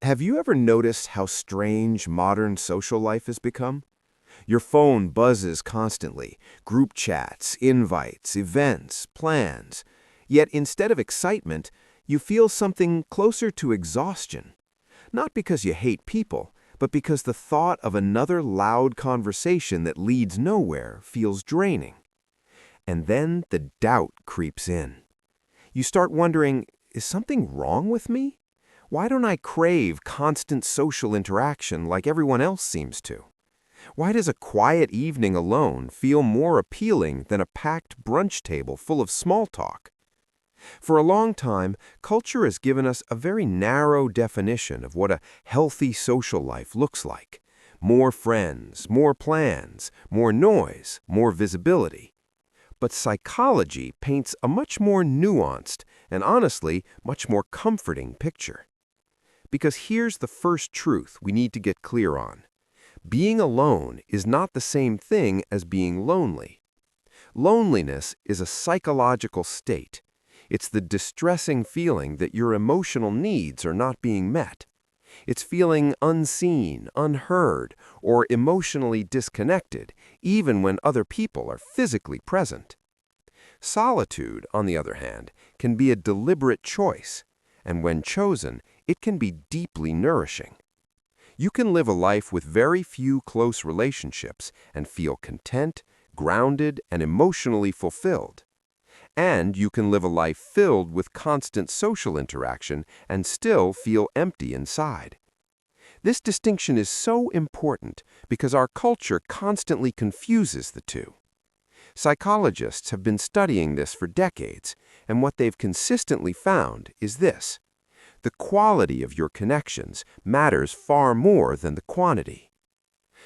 Have you ever noticed how strange modern social life has become? Your phone buzzes constantly, group chats, invites, events, plans. Yet instead of excitement, you feel something closer to exhaustion. Not because you hate people, but because the thought of another loud conversation that leads nowhere feels draining. And then the doubt creeps in. You start wondering, is something wrong with me? Why don't I crave constant social interaction like everyone else seems to? Why does a quiet evening alone feel more appealing than a packed brunch table full of small talk? For a long time, culture has given us a very narrow definition of what a healthy social life looks like. More friends, more plans, more noise, more visibility. But psychology paints a much more nuanced and honestly much more comforting picture. Because here's the first truth we need to get clear on. Being alone is not the same thing as being lonely. Loneliness is a psychological state. It's the distressing feeling that your emotional needs are not being met. It's feeling unseen, unheard, or emotionally disconnected, even when other people are physically present. Solitude, on the other hand, can be a deliberate choice, and when chosen, it can be deeply nourishing. You can live a life with very few close relationships and feel content, grounded, and emotionally fulfilled. And you can live a life filled with constant social interaction and still feel empty inside. This distinction is so important because our culture constantly confuses the two. Psychologists have been studying this for decades, and what they've consistently found is this. The quality of your connections matters far more than the quantity.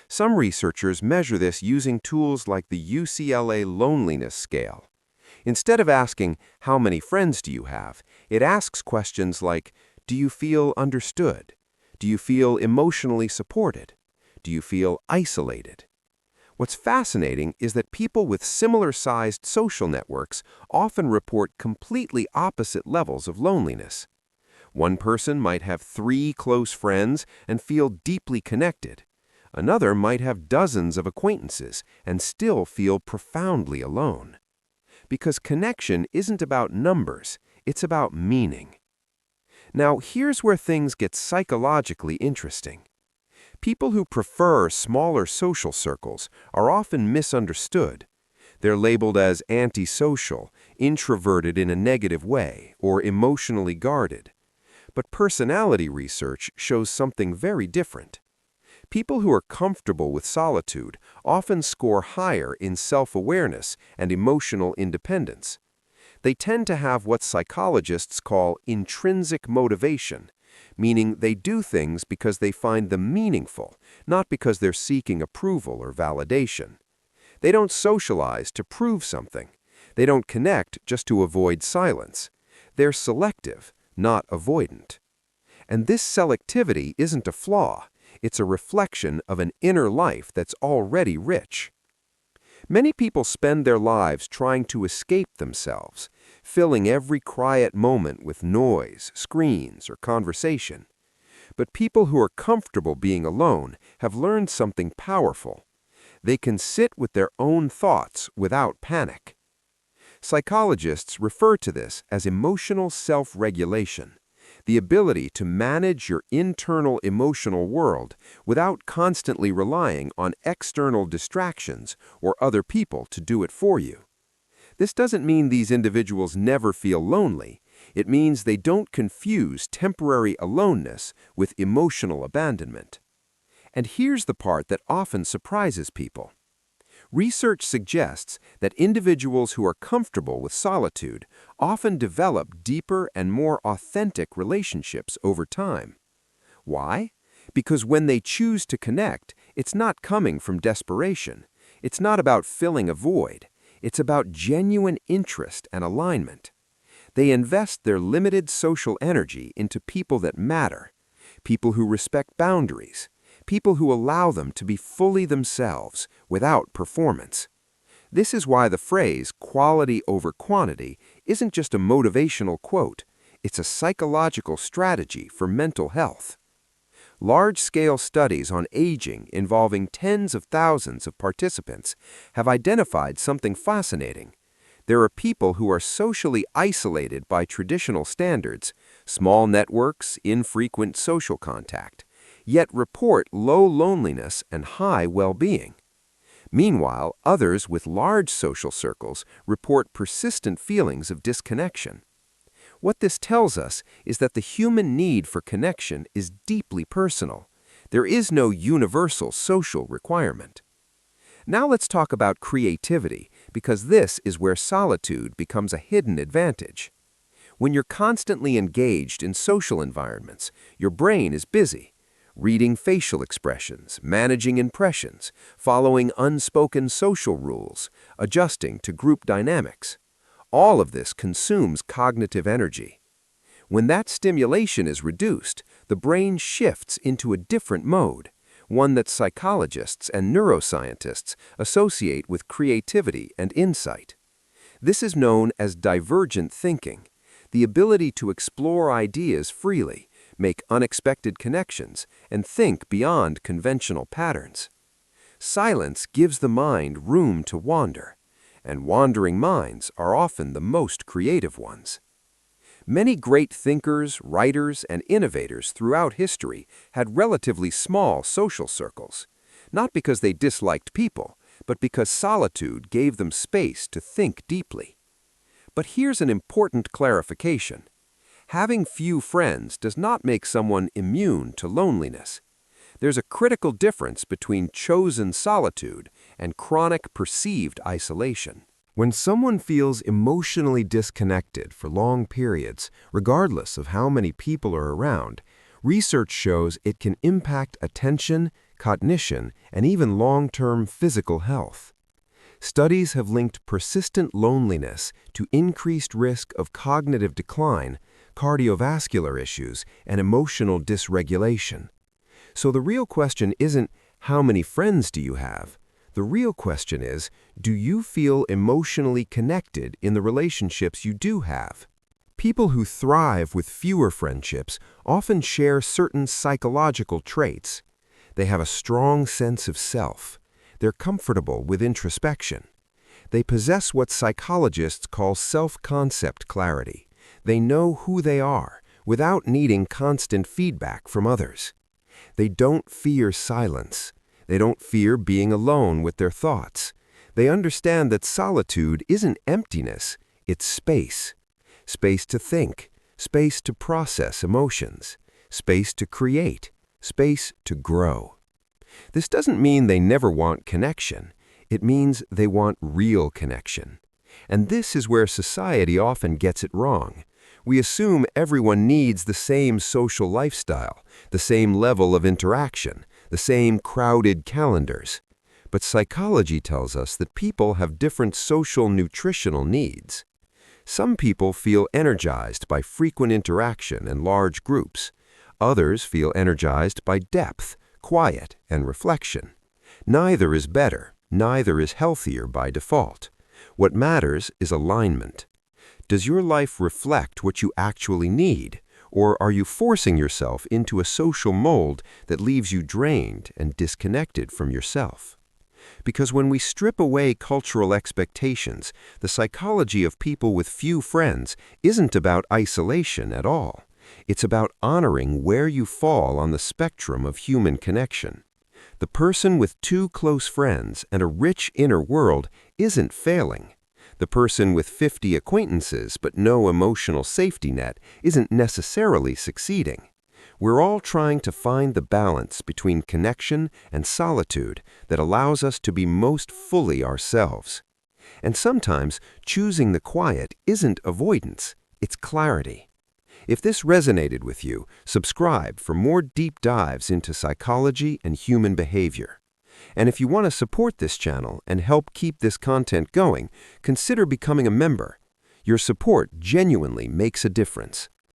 Some researchers measure this using tools like the UCLA Loneliness Scale. Instead of asking, how many friends do you have, it asks questions like, do you feel understood? Do you feel emotionally supported? Do you feel isolated? What's fascinating is that people with similar-sized social networks often report completely opposite levels of loneliness. One person might have 3 close friends and feel deeply connected. Another might have dozens of acquaintances and still feel profoundly alone. Because connection isn't about numbers, it's about meaning. Now, here's where things get psychologically interesting. People who prefer smaller social circles are often misunderstood. They're labeled as antisocial, introverted in a negative way, or emotionally guarded. But personality research shows something very different. People who are comfortable with solitude often score higher in self-awareness and emotional independence. They tend to have what psychologists call intrinsic motivation, meaning they do things because they find them meaningful, not because they're seeking approval or validation. They don't socialize to prove something. They don't connect just to avoid silence. They're selective, not avoidant. And this selectivity isn't a flaw. It's a reflection of an inner life that's already rich. Many people spend their lives trying to escape themselves, filling every quiet moment with noise, screens, or conversation. But people who are comfortable being alone have learned something powerful. They can sit with their own thoughts without panic. Psychologists refer to this as emotional self-regulation, the ability to manage your internal emotional world without constantly relying on external distractions or other people to do it for you. This doesn't mean these individuals never feel lonely. It means they don't confuse temporary aloneness with emotional abandonment. And here's the part that often surprises people. Research suggests that individuals who are comfortable with solitude often develop deeper and more authentic relationships over time. Why? Because when they choose to connect, it's not coming from desperation. It's not about filling a void. It's about genuine interest and alignment. They invest their limited social energy into people that matter, people who respect boundaries, people who allow them to be fully themselves without performance. This is why the phrase quality over quantity isn't just a motivational quote. It's a psychological strategy for mental health. Large-scale studies on aging involving tens of thousands of participants have identified something fascinating. There are people who are socially isolated by traditional standards, small networks, infrequent social contact, yet report low loneliness and high well-being. Meanwhile, others with large social circles report persistent feelings of disconnection. What this tells us is that the human need for connection is deeply personal. There is no universal social requirement. Now let's talk about creativity, because this is where solitude becomes a hidden advantage. When you're constantly engaged in social environments, your brain is busy, reading facial expressions, managing impressions, following unspoken social rules, adjusting to group dynamics. All of this consumes cognitive energy. When that stimulation is reduced, the brain shifts into a different mode, one that psychologists and neuroscientists associate with creativity and insight. This is known as divergent thinking, the ability to explore ideas freely, make unexpected connections, and think beyond conventional patterns. Silence gives the mind room to wander, and wandering minds are often the most creative ones. Many great thinkers, writers, and innovators throughout history had relatively small social circles, not because they disliked people, but because solitude gave them space to think deeply. But here's an important clarification. Having few friends does not make someone immune to loneliness. There's a critical difference between chosen solitude and chronic perceived isolation. When someone feels emotionally disconnected for long periods, regardless of how many people are around, research shows it can impact attention, cognition, and even long-term physical health. Studies have linked persistent loneliness to increased risk of cognitive decline, cardiovascular issues, and emotional dysregulation. So the real question isn't, how many friends do you have? The real question is, do you feel emotionally connected in the relationships you do have? People who thrive with fewer friendships often share certain psychological traits. They have a strong sense of self. They're comfortable with introspection. They possess what psychologists call self-concept clarity. They know who they are without needing constant feedback from others. They don't fear silence. They don't fear being alone with their thoughts. They understand that solitude isn't emptiness, it's space. Space to think, space to process emotions, space to create, space to grow. This doesn't mean they never want connection. It means they want real connection. And this is where society often gets it wrong. We assume everyone needs the same social lifestyle, the same level of interaction, the same crowded calendars. But psychology tells us that people have different social nutritional needs. Some people feel energized by frequent interaction and large groups. Others feel energized by depth, quiet, and reflection. Neither is better, neither is healthier by default. What matters is alignment. Does your life reflect what you actually need, or are you forcing yourself into a social mold that leaves you drained and disconnected from yourself? Because when we strip away cultural expectations, the psychology of people with few friends isn't about isolation at all. It's about honoring where you fall on the spectrum of human connection. The person with 2 close friends and a rich inner world isn't failing. The person with 50 acquaintances but no emotional safety net isn't necessarily succeeding. We're all trying to find the balance between connection and solitude that allows us to be most fully ourselves. And sometimes choosing the quiet isn't avoidance, it's clarity. If this resonated with you, subscribe for more deep dives into psychology and human behavior. And if you want to support this channel and help keep this content going, consider becoming a member. Your support genuinely makes a difference.